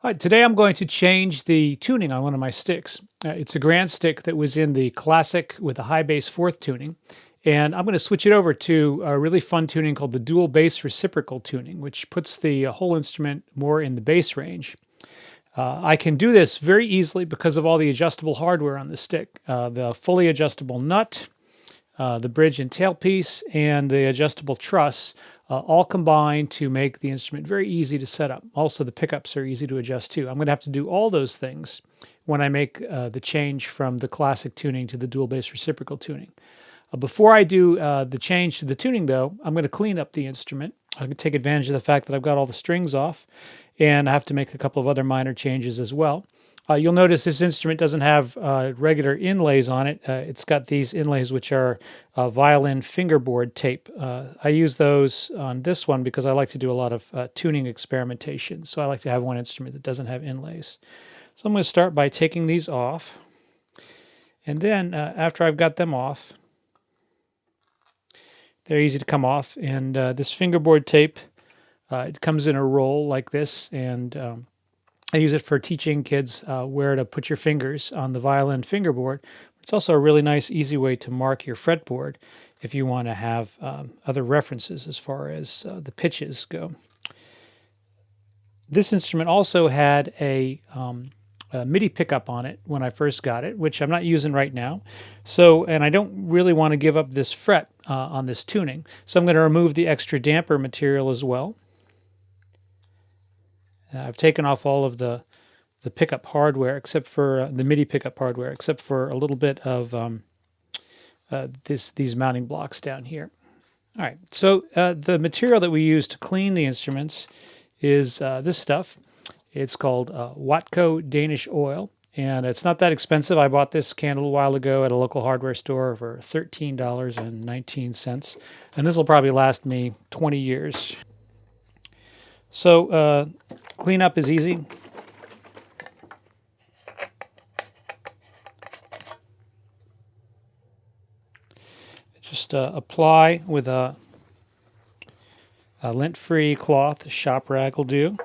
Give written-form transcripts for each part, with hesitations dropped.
Hi, today I'm going to change the tuning on one of my sticks. It's a grand stick that was in the classic with a high bass fourth tuning, and I'm going to switch it over to a really fun tuning called the Dual Bass Reciprocal Tuning, which puts the whole instrument more in the bass range. I can do this very easily because of all the adjustable hardware on the stick. The fully adjustable nut, the bridge and tailpiece, and the adjustable truss all combine to make the instrument very easy to set up. Also, the pickups are easy to adjust too. I'm going to have to do all those things when I make the change from the classic tuning to the dual bass reciprocal tuning. Before I do the change to the tuning, though, I'm going to clean up the instrument. I'm going to take advantage of the fact that I've got all the strings off, and I have to make a couple of other minor changes as well. You'll notice this instrument doesn't have regular inlays on it. It's got these inlays which are violin fingerboard tape. I use those on this one because I like to do a lot of tuning experimentation. So I like to have one instrument that doesn't have inlays. So I'm going to start by taking these off. And then after I've got them off, they're easy to come off. And this fingerboard tape, it comes in a roll like this, and I use it for teaching kids where to put your fingers on the violin fingerboard. It's also a really nice, easy way to mark your fretboard if you want to have other references as far as the pitches go. This instrument also had a MIDI pickup on it when I first got it, which I'm not using right now. And I don't really want to give up this fret on this tuning. So I'm going to remove the extra damper material as well. I've taken off all of the pickup hardware, except for the MIDI pickup hardware, except for a little bit of these mounting blocks down here. All right, so the material that we use to clean the instruments is this stuff. It's called Watco Danish oil, and it's not that expensive. I bought this can a little while ago at a local hardware store for $13.19, and this will probably last me 20 years. So cleanup is easy. Just apply with a lint-free cloth. A shop rag will do.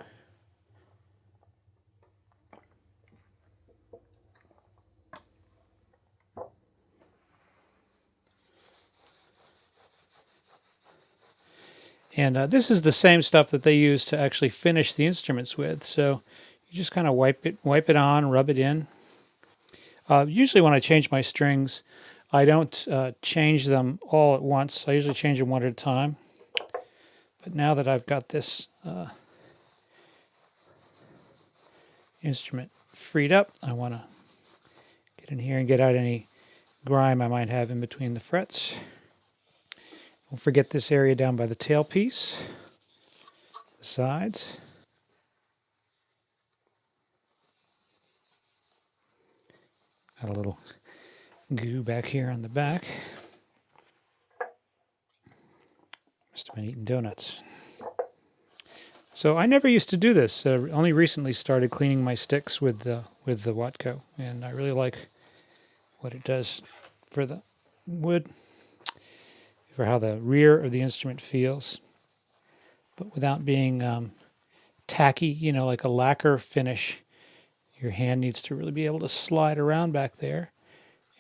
And this is the same stuff that they use to actually finish the instruments with. So you just kind of wipe it on, rub it in. Usually when I change my strings, I don't change them all at once. I usually change them one at a time. But now that I've got this instrument freed up, I want to get in here and get out any grime I might have in between the frets. Don't forget this area down by the tailpiece, the sides. Got a little goo back here on the back. Must have been eating donuts. So I never used to do this. Only recently started cleaning my sticks with the Watco, and I really like what it does for the wood, for how the rear of the instrument feels, but without being tacky, you know, like a lacquer finish. Your hand needs to really be able to slide around back there,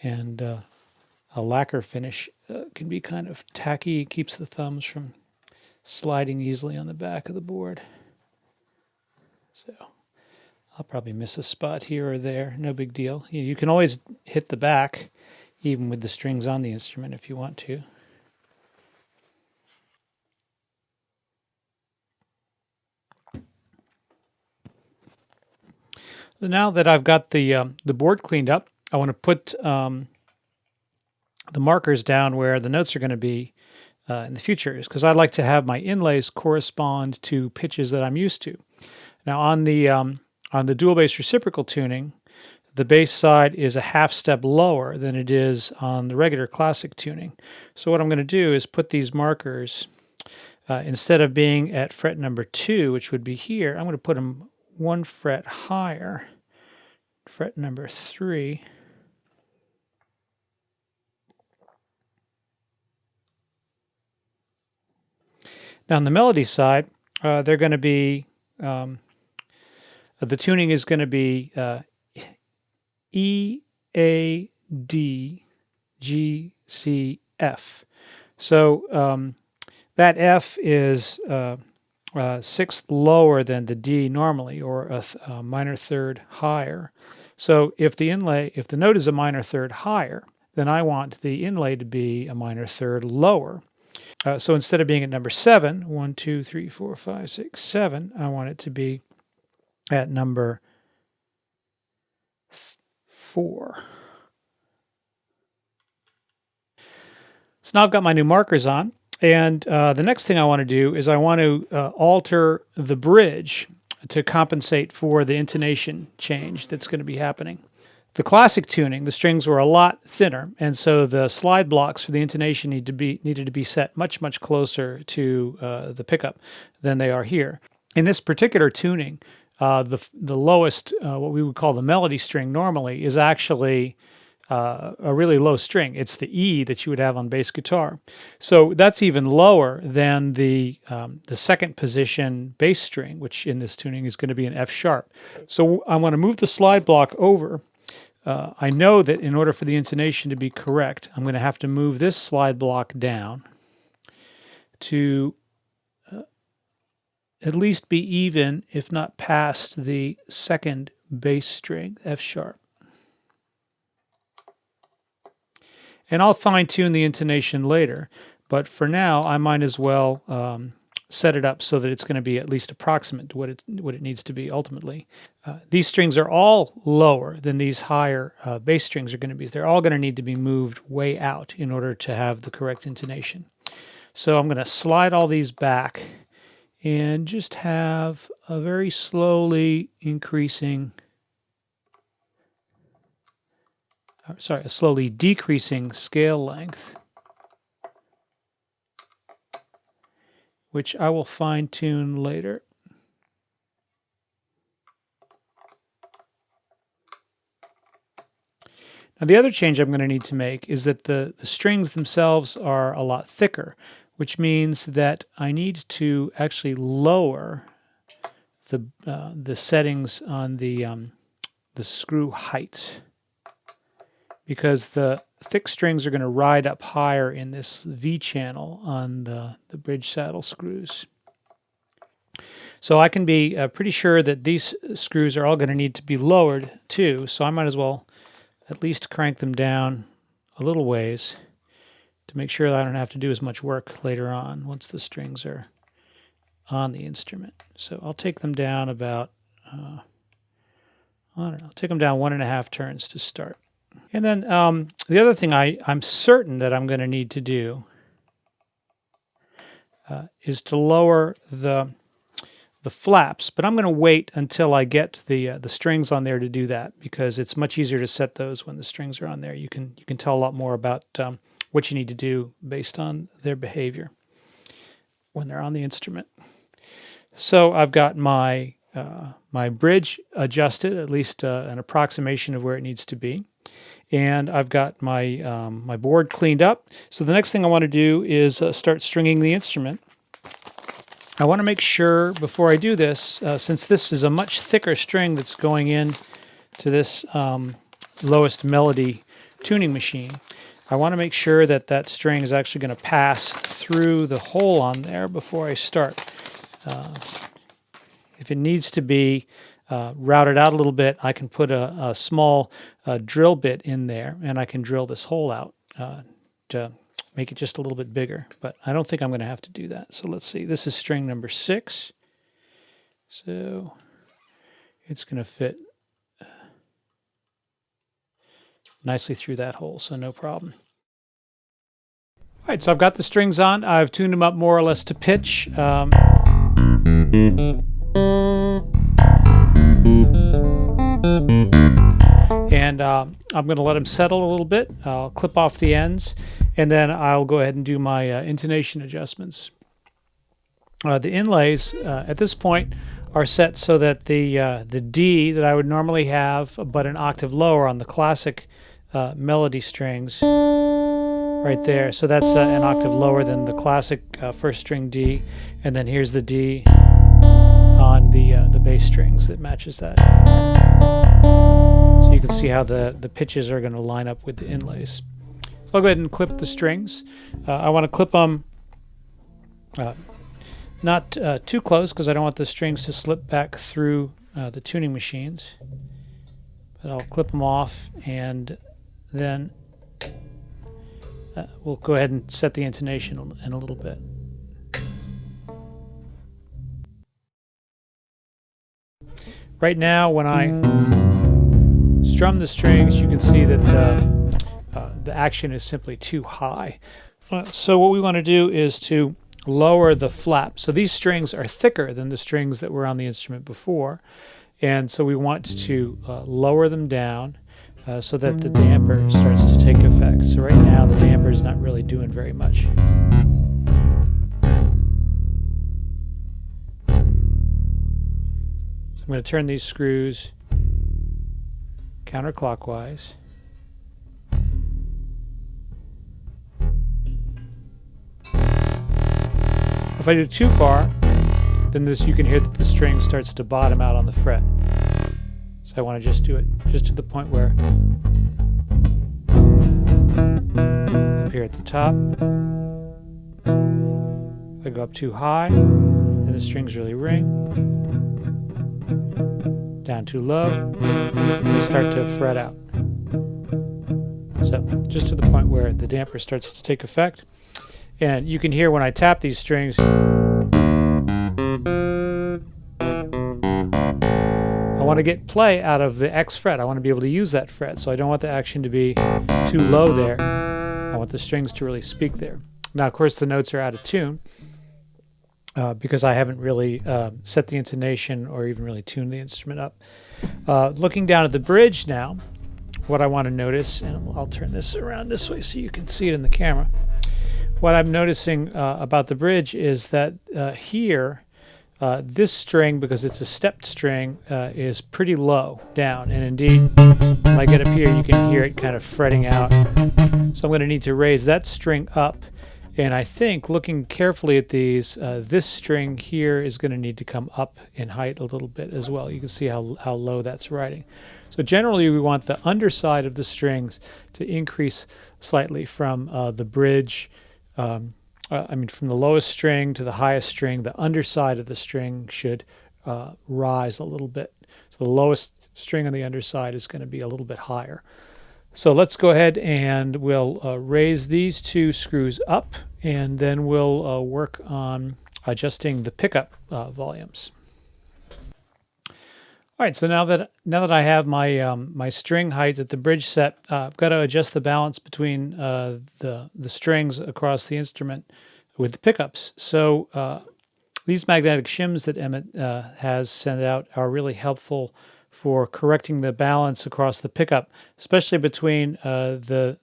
and a lacquer finish can be kind of tacky. It keeps the thumbs from sliding easily on the back of the board. So I'll probably miss a spot here or there. No big deal. You can always hit the back, even with the strings on the instrument if you want to. So now that I've got the board cleaned up, I want to put the markers down where the notes are going to be in the future, because I'd like to have my inlays correspond to pitches that I'm used to. Now on the dual bass reciprocal tuning, the bass side is a half step lower than it is on the regular classic tuning. So what I'm going to do is put these markers, instead of being at fret number 2, which would be here, I'm going to put them 1 fret higher, fret number 3. Now on the melody side, they're going to be the tuning is going to be E, A, D, G, C, F. So that F is sixth lower than the D normally, or a minor third higher. So if the note is a minor third higher, then I want the inlay to be a minor third lower. So instead of being at number 7, 1, 2, 3, 4, 5, 6, 7, I want it to be at number 4. So now I've got my new markers on, and the next thing I want to do is I want to alter the bridge to compensate for the intonation change that's going to be happening. The classic tuning, the strings were a lot thinner, and so the slide blocks for the intonation needed to be set much, much closer to the pickup than they are here. In this particular tuning, the lowest, what we would call the melody string normally, is actually a really low string. It's the E that you would have on bass guitar. So that's even lower than the second position bass string, which in this tuning is going to be an F sharp. So I want to move the slide block over. I know that in order for the intonation to be correct, I'm going to have to move this slide block down to at least be even, if not past, the second bass string, F sharp. And I'll fine-tune the intonation later, but for now I might as well set it up so that it's going to be at least approximate to what it needs to be ultimately. These strings are all lower than these higher bass strings are going to be. They're all going to need to be moved way out in order to have the correct intonation. So I'm going to slide all these back and just have a very slowly increasing, a slowly decreasing scale length, which I will fine-tune later. Now the other change I'm going to need to make is that the strings themselves are a lot thicker, which means that I need to actually lower the settings on the screw height, because the thick strings are going to ride up higher in this V channel on the bridge saddle screws. So I can be pretty sure that these screws are all going to need to be lowered too, so I might as well at least crank them down a little ways to make sure that I don't have to do as much work later on once the strings are on the instrument. So I'll take them down about, I don't know, I'll take them down 1.5 turns to start. And then the other thing I'm certain that I'm going to need to do is to lower the flaps, but I'm going to wait until I get the strings on there to do that, because it's much easier to set those when the strings are on there. You can tell a lot more about what you need to do based on their behavior when they're on the instrument. So I've got my my bridge adjusted, at least an approximation of where it needs to be, and I've got my my board cleaned up. So the next thing I want to do is start stringing the instrument. I want to make sure before I do this, since this is a much thicker string that's going in to this lowest melody tuning machine, I want to make sure that that string is actually going to pass through the hole on there before I start. If it needs to be routed out a little bit, I can put a small drill bit in there, and I can drill this hole out to make it just a little bit bigger, but I don't think I'm going to have to do that. So let's see, this is string number 6, so it's going to fit nicely through that hole, so no problem. All right, so I've got the strings on. I've tuned them up more or less to pitch. And I'm going to let them settle a little bit. I'll clip off the ends, and then I'll go ahead and do my intonation adjustments. The inlays at this point are set so that the D that I would normally have, but an octave lower on the classic melody strings, right there. So that's an octave lower than the classic first string D, and then here's the D on the the bass strings that matches that. So you can see how the pitches are going to line up with the inlays. So I'll go ahead and clip the strings. I want to clip them not too close because I don't want the strings to slip back through the tuning machines. But I'll clip them off, and then we'll go ahead and set the intonation in a little bit. Right now, when I strum the strings, you can see that the action is simply too high. So what we want to do is to lower the flap. So these strings are thicker than the strings that were on the instrument before, and so we want to lower them down so that the damper starts to take effect. So right now the damper is not really doing very much. So I'm going to turn these screws counterclockwise. If I do too far, then you can hear that the string starts to bottom out on the fret. So I want to just do it just to the point where up here at the top, if I go up too high, then the strings really ring. Down too low, they start to fret out. So just to the point where the damper starts to take effect. And you can hear when I tap these strings, I want to get play out of the X fret. I want to be able to use that fret, so I don't want the action to be too low there. I want the strings to really speak there. Now, of course, the notes are out of tune because I haven't really set the intonation or even really tuned the instrument up. Looking down at the bridge now, what I want to notice, and I'll turn this around this way so you can see it in the camera. What I'm noticing about the bridge is that here, this string, because it's a stepped string, is pretty low down. And indeed, when I get up here, you can hear it kind of fretting out. So I'm going to need to raise that string up. And I think, looking carefully at these, this string here is going to need to come up in height a little bit as well. You can see how low that's riding. So generally, we want the underside of the strings to increase slightly from the bridge. From the lowest string to the highest string, the underside of the string should rise a little bit. So the lowest string on the underside is going to be a little bit higher. So let's go ahead and we'll raise these two screws up, and then we'll work on adjusting the pickup volumes. All right, so now that I have my my string height at the bridge set, I've got to adjust the balance between the strings across the instrument with the pickups. So these magnetic shims that Emmett has sent out are really helpful for correcting the balance across the pickup, especially between the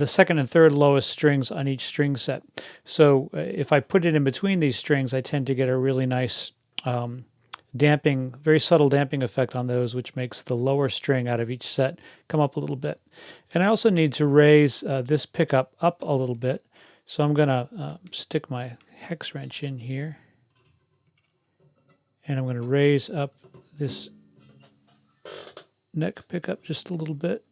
second and third lowest strings on each string set. So if I put it in between these strings, I tend to get a really nice damping, very subtle damping effect on those, which makes the lower string out of each set come up a little bit. And I also need to raise this pickup up a little bit. So I'm going to stick my hex wrench in here, and I'm going to raise up this neck pickup just a little bit.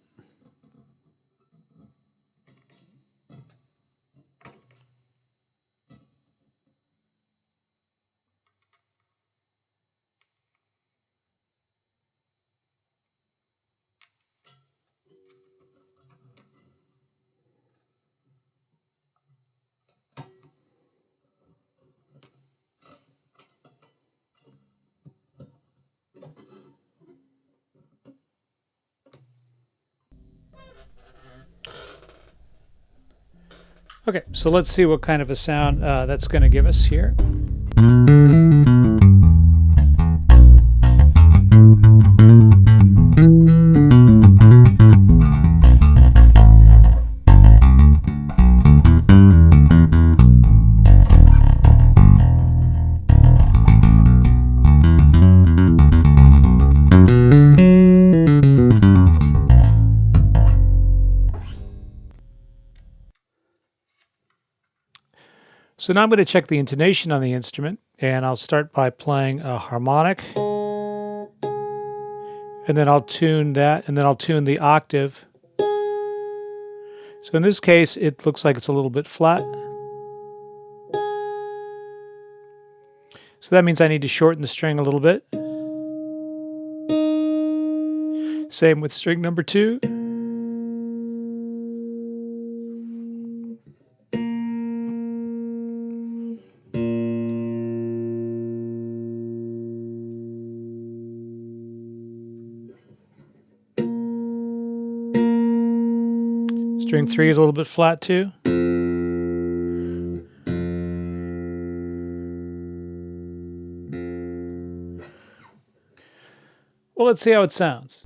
Okay, so let's see what kind of a sound that's going to give us here. So now I'm going to check the intonation on the instrument, And I'll start by playing a harmonic, and then I'll tune that, and then I'll tune the octave. So in this case, it looks like it's a little bit flat. So that means I need to shorten the string a little bit. Same with string number 2. String 3 is a little bit flat too. Well, let's see how it sounds.